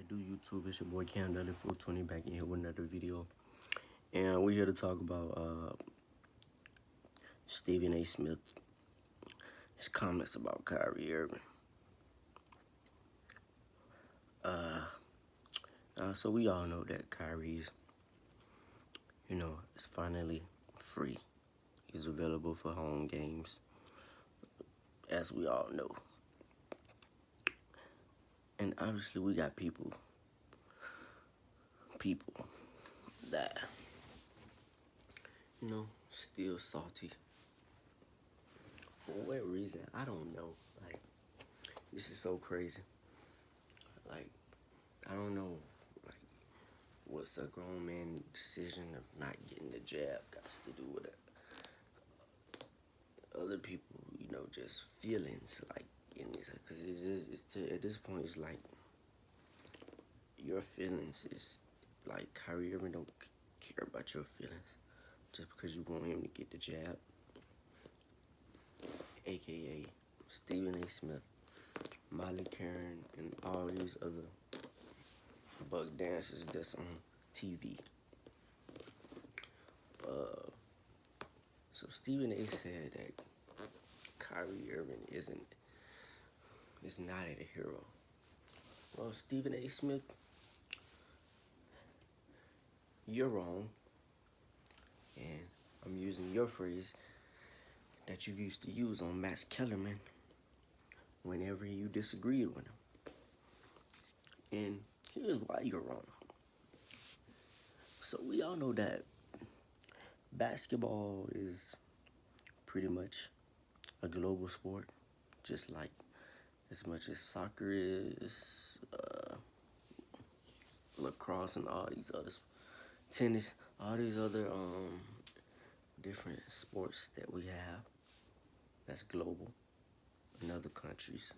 it do, YouTube? It's your boy Cam Dudley 420 back in here with another video. And we're here to talk about Stephen A. Smith, his comments about Kyrie Irving. So we all know that Kyrie's, is finally free. He's available for home games, as we all know. And obviously we got people that, still salty. For what reason? I don't know. Like, this is so crazy. Like, I don't know. Like, what's a grown man decision of not getting the jab got to do with it? Other people, just feelings, like, in this, because at this point, it's like, your feelings is, like, Kyrie Irving don't care about your feelings just because you want him to get the jab. AKA Stephen A. Smith, Molly Karen, and all these other bug dancers that's on TV. So Stephen A. said that Kyrie Irving is not a hero. Well, Stephen A. Smith, you're wrong. And I'm using your phrase that you used to use on Max Kellerman whenever you disagreed with him. And here's why you're wrong. So we all know that basketball is pretty much a global sport, just like as much as soccer is, lacrosse and all these other, tennis, all these other different sports that we have that's global in other countries.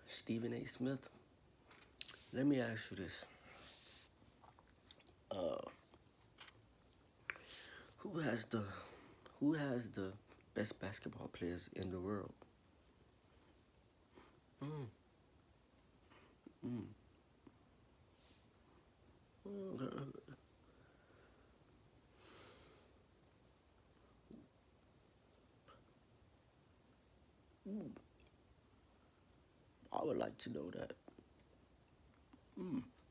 Stephen A. Smith, let me ask you this. Who has the best basketball players in the world? I would like to know that.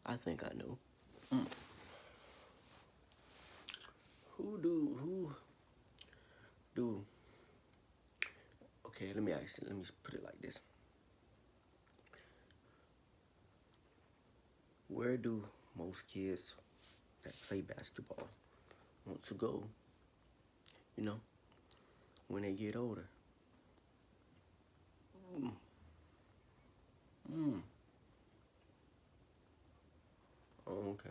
I think I know. Who do, okay, let me put it like this. Where do most kids that play basketball want to go, when they get older? Oh, okay.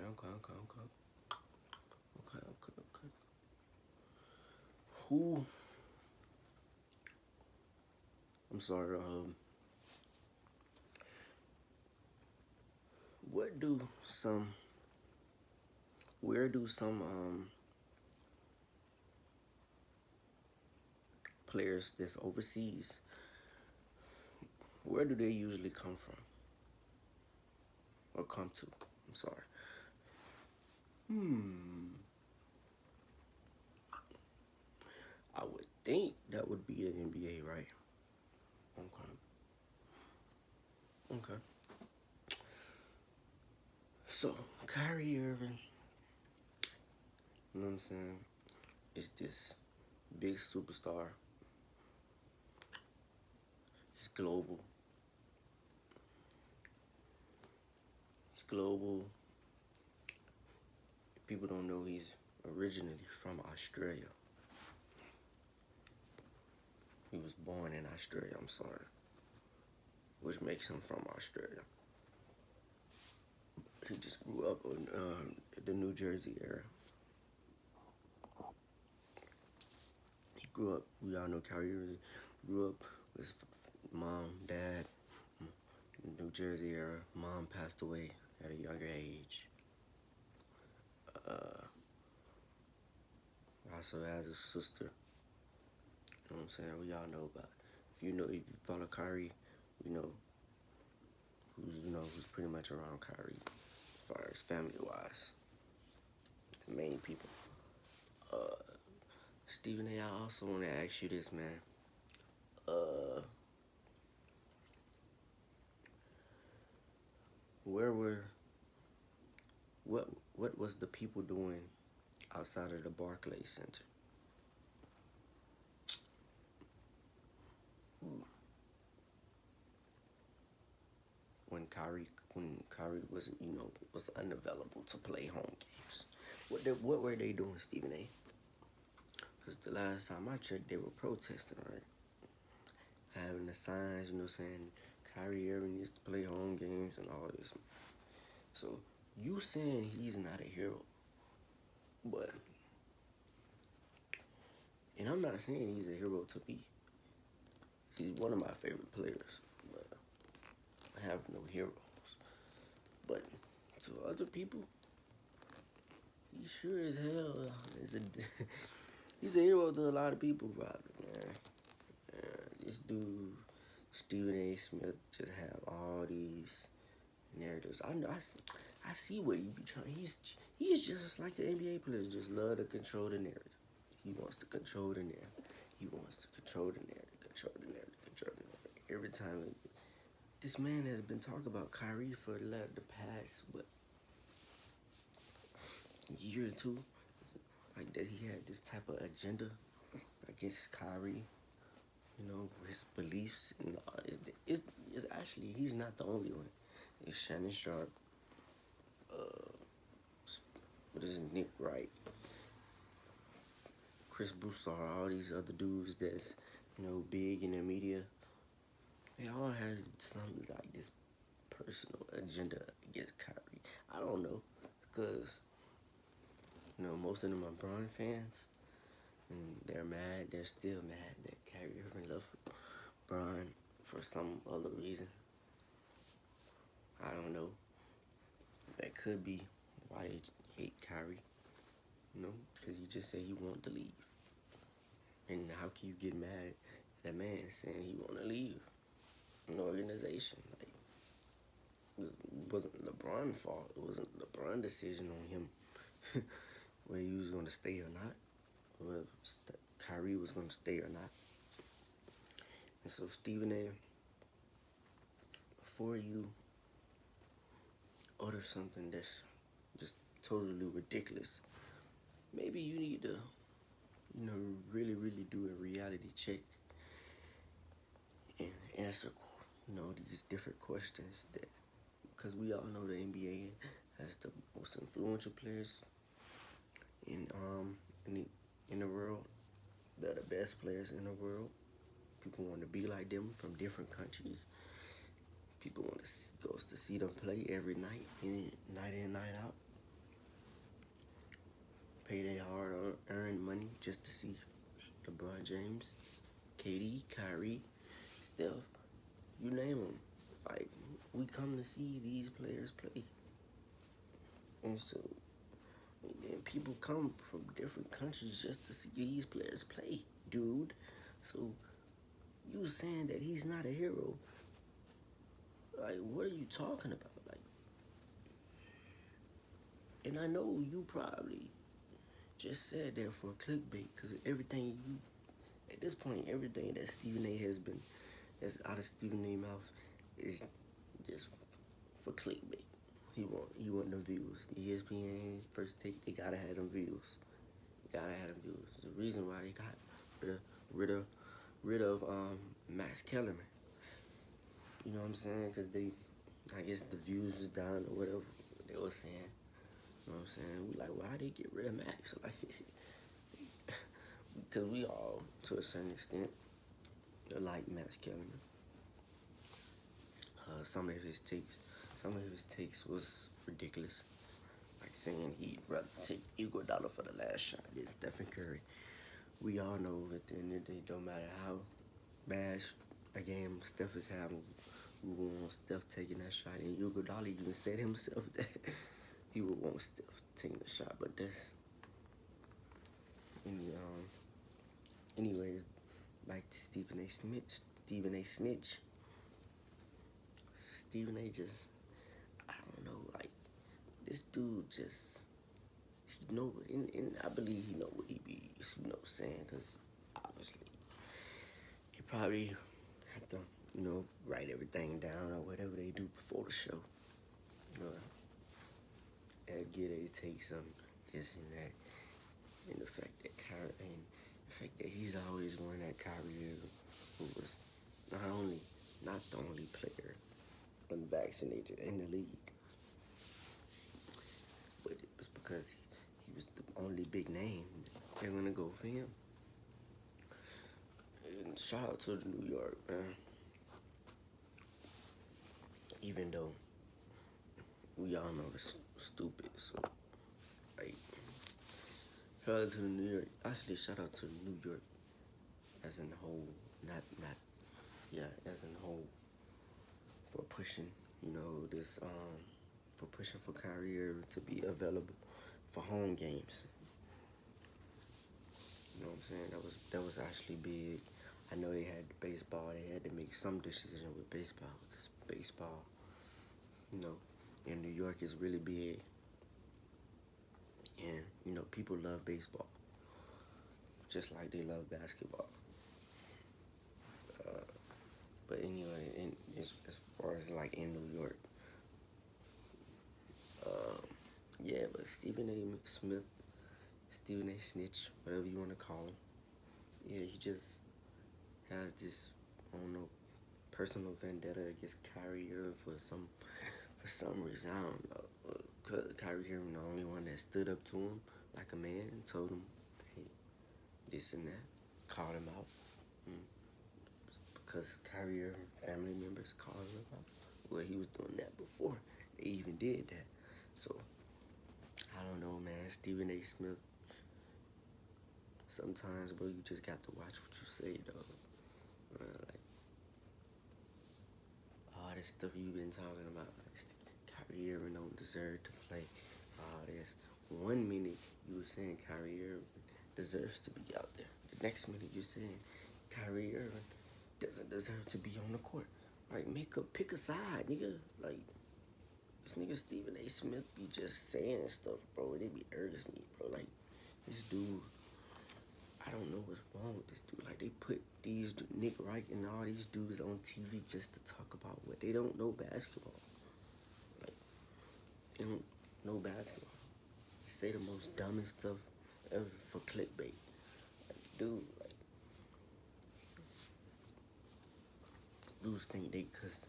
Who, I'm sorry, where do some players that's overseas, where do they usually come from? Or come to? I'm sorry. I would think that would be the NBA, right? Okay. So, Kyrie Irving, you know what I'm saying, is this big superstar. He's global. People don't know he's originally from Australia. He was born in Australia, I'm sorry, which makes him from Australia. He just grew up in the New Jersey area. We all know Kyrie grew up with mom, dad, New Jersey area. Mom passed away at a younger age. Also has a sister. You know what I'm saying? We all know about. If you follow Kyrie, who's who's pretty much around Kyrie as far as family-wise, the main people. Stephen A, I also want to ask you this, man. Where were what was the people doing outside of the Barclays Center? When Kyrie was was unavailable to play home games, what were they doing, Stephen A? Because the last time I checked, they were protesting, right? Having the signs, saying Kyrie Irving needs to play home games and all this. So you saying he's not a hero, but and I'm not saying he's a hero to me. He's one of my favorite players, but I have no heroes. But to other people, he sure as hell is a he's a hero to a lot of people, probably, man. This dude, Stephen A. Smith, just have all these narratives. I see what he be trying. He's just like the NBA players, just love to control the narrative. He wants to control the narrative. He wants to control the narrative, control the narrative, control the narrative. Every time, this man has been talking about Kyrie for the past year or two, like that he had this type of agenda against Kyrie. His beliefs. It's actually, he's not the only one. It's Shannon Sharp. What is it, Nick Wright, Chris Broussard, all these other dudes that's big in the media. They all have something like this personal agenda against Kyrie. I don't know, because most of them are Bron fans, and they're mad. They're still mad that Kyrie Irving left Bron for some other reason. I don't know. That could be why they hate Kyrie. Because he just said he wanted to leave. And how can you get mad at a man saying he want to leave an organization? Like, it wasn't LeBron's fault. It wasn't LeBron's decision on him whether he was going to stay or not, whether Kyrie was going to stay or not. And so, Stephen A., before you order something that's just totally ridiculous, maybe you need to, really, really do a reality check and answer, these different questions because we all know the NBA has the most influential players in the world. They're the best players in the world. People want to be like them from different countries. People want to see them play every night in, night out. Pay their hard-earned money just to see LeBron James, KD, Kyrie, Steph, you name them. Like, we come to see these players play. And so, and people come from different countries just to see these players play, dude. So, you saying that he's not a hero, like, what are you talking about? Like, and I know you probably just said that for clickbait, because at this point, everything that Stephen A. that's out of Stephen A. mouth is just for clickbait. He want the views. ESPN, First Take, they gotta have them views. The reason why they got rid of Max Kellerman. You know what I'm saying? Because I guess the views was down or whatever they were saying. You know what I'm saying? We like, why they get rid of Max? Like, because we all, to a certain extent, like Max Kellerman. Some of his takes was ridiculous. Like saying he'd rather take Iguodala for the last shot than Stephen Curry. We all know at the end of the day, don't matter how bad a game Steph is having, we want Steph taking that shot. And Iguodala even said himself that he would want Steph taking the shot. But that's anyways, back to Stephen A. Snitch. Stephen A. just don't know, like, this dude just, he know, and I believe he know what he be, you know what I'm saying, because obviously, he probably have to, you know, write everything down or whatever they do before the show. You know, and get it, take some, this and that. And the fact that he's always going at Kyrie, who was not the only player unvaccinated in the league, but it was because he was the only big name. They're gonna go for him. And shout out to New York, man. Even though we all know it's stupid, so like, shout out to New York. Actually, shout out to New York as in whole, not as in whole, for pushing, you know, this for pushing for Kyrie Irving to be available for home games. You know what I'm saying? That was actually big. I know they had baseball. They had to make some decision with baseball because baseball, you know, in New York is really big, and you know people love baseball just like they love basketball. But anyway, as far as like in New York, yeah. But Stephen A. Smith, Stephen A. Snitch, whatever you want to call him, yeah, he just has this, I don't know, personal vendetta against Kyrie Irving for some reason. I don't know. Kyrie Irving the only one that stood up to him like a man and told him, hey, this and that, called him out. Because Kyrie Irving family members called him out. Well, he was doing that before they even did that. So, I don't know, man. Stephen A. Smith, sometimes, bro, you just got to watch what you say, dog. Like, all this stuff you've been talking about, like, Kyrie Irving don't deserve to play. All this. 1 minute you were saying Kyrie Irving deserves to be out there. The next minute you're saying Kyrie Irving doesn't deserve to be on the court. Like, pick a side, nigga. Like, this nigga Stephen A. Smith be just saying stuff, bro. It be irks me, bro. Like, this dude, I don't know what's wrong with this dude. Like, they put these Nick Wright and all these dudes on TV just to talk about what they don't know basketball. Like, they don't know basketball. They say the most dumbest stuff ever for clickbait. Like, dude, like, dudes think cause,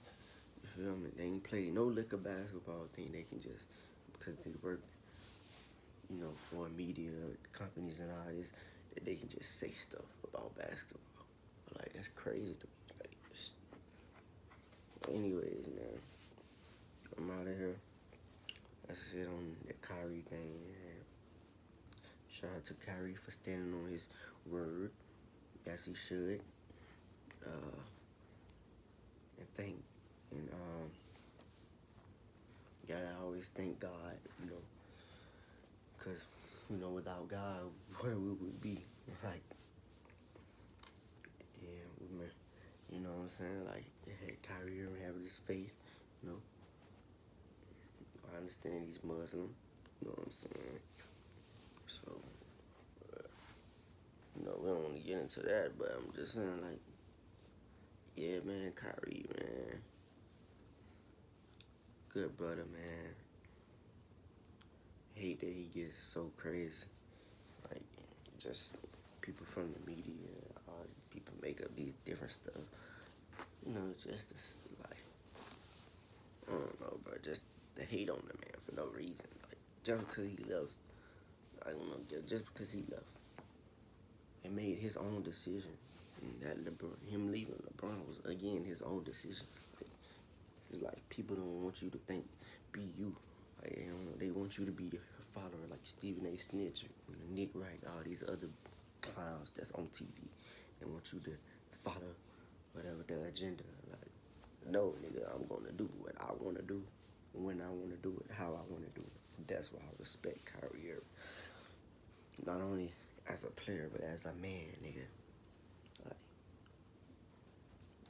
you feel me, they ain't play no liquor basketball, think they can just, because they work, you know, for media companies and all this, that they can just say stuff about basketball. Like, that's crazy to me. Like, anyways, man, I'm out of here. That's it on that Kyrie thing, man. Shout out to Kyrie for standing on his word, as he should. And gotta always thank God, you know, because, you know, without God, where we would be. Like, yeah, you know what I'm saying? Like, it had Kyrie Irving having his faith, you know. I understand he's Muslim, you know what I'm saying? So, you know, we don't want to get into that, but I'm just saying, like, yeah, man, Kyrie, man. Good brother, man. Hate that he gets so crazy. Like, just people from the media, all people make up these different stuff. You know, just this, like, I don't know, bro. Just the hate on the man for no reason. Like, just because he left. I don't know, just because he left. He made his own decision. And that him leaving LeBron was, again, his own decision. Like, it's like people don't want you to think, be you. Like, you know, they want you to be a follower like Stephen A. Snitch, Nick Wright, all these other clowns that's on TV. They want you to follow whatever their agenda. Like, no, nigga, I'm gonna do what I want to do, when I want to do it, how I want to do it. That's why I respect Kyrie Irving. Not only as a player, but as a man, nigga. Like,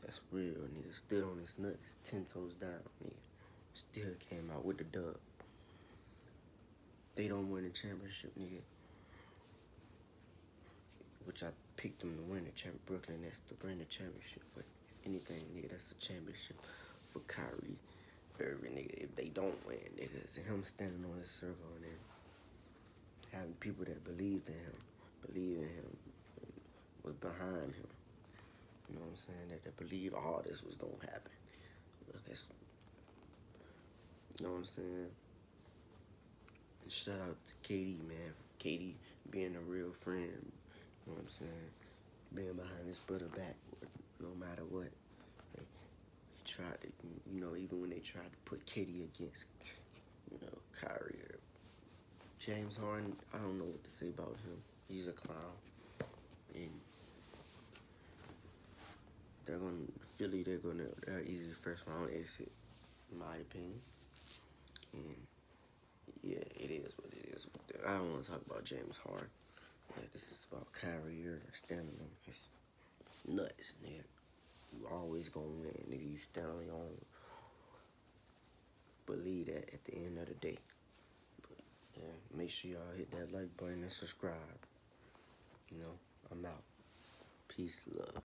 that's real, nigga. Stood on his nuts, 10 toes down, nigga. still came out with the dub. They don't win the championship, nigga. Which I picked them to win the championship. Brooklyn Nets to win the championship. But if anything, nigga, that's a championship for Kyrie Irving, nigga. If they don't win, nigga, it's him standing on his circle and then having people that believe in him, was behind him. You know what I'm saying? That believe all this was gonna happen. That's, you know what I'm saying? And shout out to KD, man. KD being a real friend. You know what I'm saying? Being behind his brother back, no matter what. They tried to, you know, even when they tried to put KD against, you know, Kyrie or James Harden, I don't know what to say about him. He's a clown. And they're easy first round exit, in my opinion. And yeah, it is what it is. I don't want to talk about James Harden. Like, this is about Kyrie Irving standing on his nuts, nigga. You always gonna win, nigga. You stand on your own. Believe that at the end of the day. But, yeah, make sure y'all hit that like button and subscribe. You know, I'm out. Peace, love.